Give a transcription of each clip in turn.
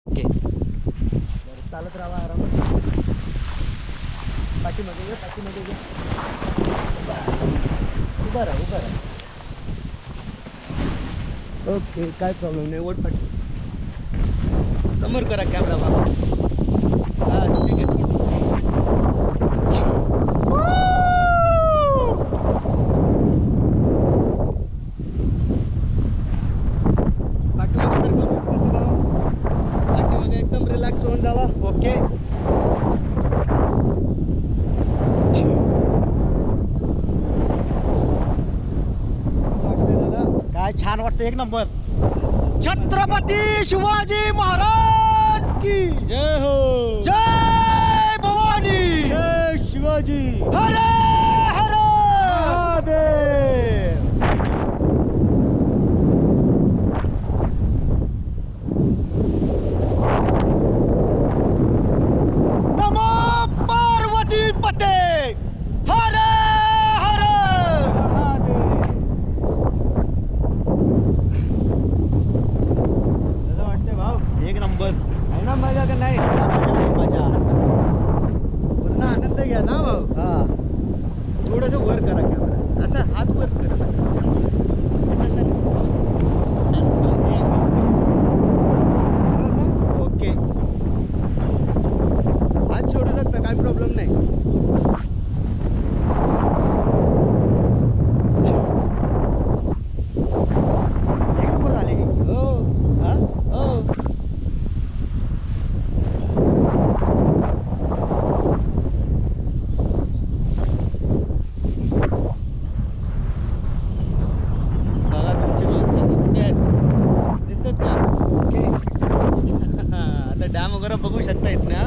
Okay बरं चालत राहा आरामात. पाठीमध्ये घे पाठीमध्ये घे. उभं राहा उभं राहा. ओके काय प्रॉब्लेम नाही. ओढ पाठी समोर करा कॅमेरा बघा. हा ठीक आहे. पाठीमागे एकदम रिलॅक्स होऊन जावा. ओके काय छान वाटतं. एक नंबर. छत्रपती शिवाजी महाराज की जय हो. जय भवानी. जय शिवाजी. हर हर महादेव. नमो पार्वती पते. हर हर महादेव. एक नंबर आहे ना. मजा का नाही. मजा पूर्ण आनंद घ्या ना भाऊ. हा थोडंसं वर करा कॅमेरा. असं हात वर करा. ओके हात सोडू शकता काही प्रॉब्लेम नाही. एक नंबर झाले. हो हा हो. बघा तुमची माणसं कुठे आहेत दिसतात का. ओके आता डॅम वगैरे बघू शकता येत ना.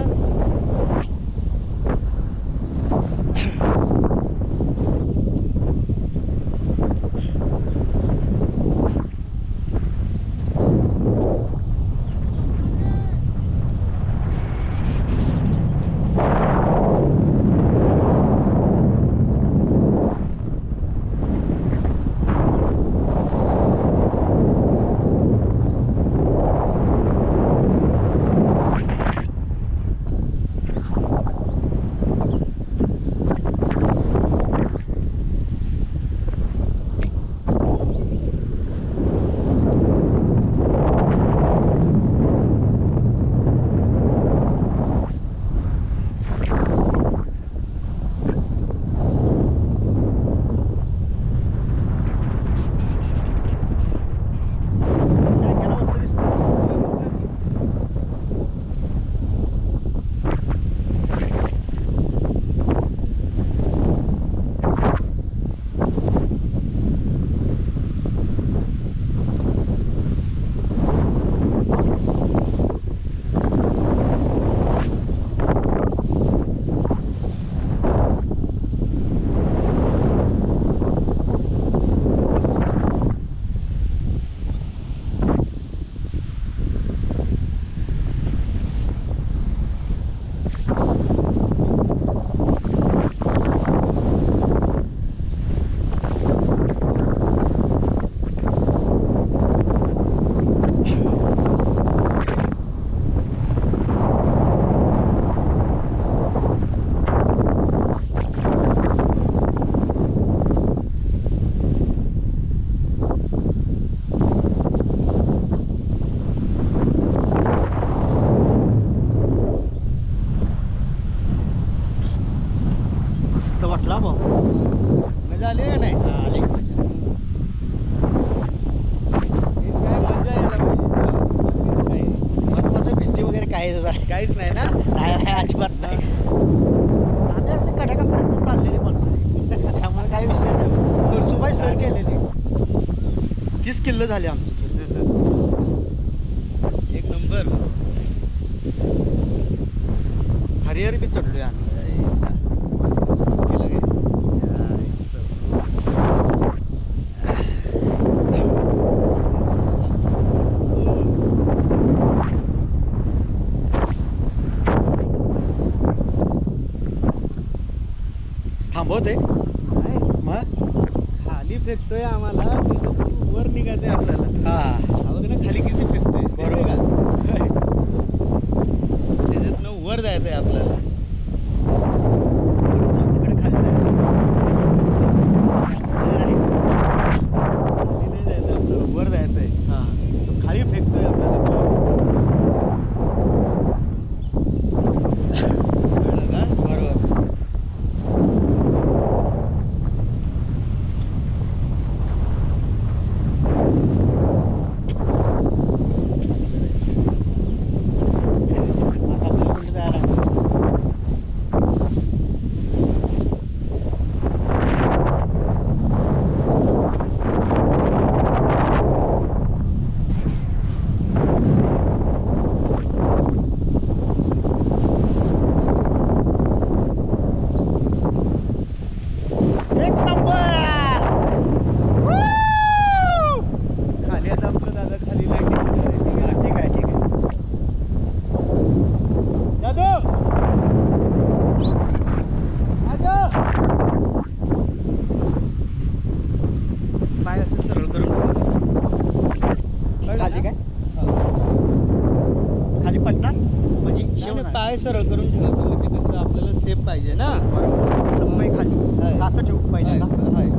वाटला भाऊ. मजा आली का नाही. आली मजा. काय मजा यायला पाहिजे. महत्वाचं भिंती वगैरे काहीच नाही ना. नाही अजिबात नाही. आम्ही असं कड्याकापर्यंत चाललेली माणसं त्यामुळे काही विषय नाही. नरसुबाई सर केलेली 30 किल्ल झाले आमचं. एक नंबर. हरिहर बी चढलोय आम्ही. थांबवते मग खाली फेकतोय आम्हाला. वर निघायचंय आपल्याला. हा बघ ना खाली किती फेकतोय. बरोबर. जायचंय आपल्याला. तिकडे खाली जायचं. खाली नाही जायचं आपल्याला, वर जायचंय. हा. खाली फेकतोय आपल्याला तो. कळलं का? बरोबर. आता आपल्याला कुठे जायला लागतं? एक नंबर. खाली आता आपलं दादा खाली लागेल. ठीक आहे ठीक आहे. दादू पाय असं सरळ करून ठेवा. खाली काय खाली पडणार म्हणजे शेवणार. पाय सरळ करून ठेवायचं म्हणजे कसं आपल्याला सेफ पाहिजे ना. समय खाली असं ठेवू पहिल्यांदा. हाय.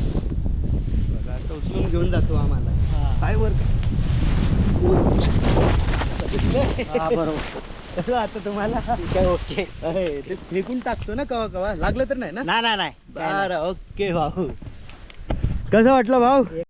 बघा, असं उचलून घेऊन जातो आम्हाला. काय वर हा बरोबर. कसं आता तुम्हाला ठीक आहे ओके. ते फेकून टाकतो ना कवा कवा, लागलं तर नाही ना. नाही नाही नाही बरं ओके भाऊ. कसं वाटलं भाऊ?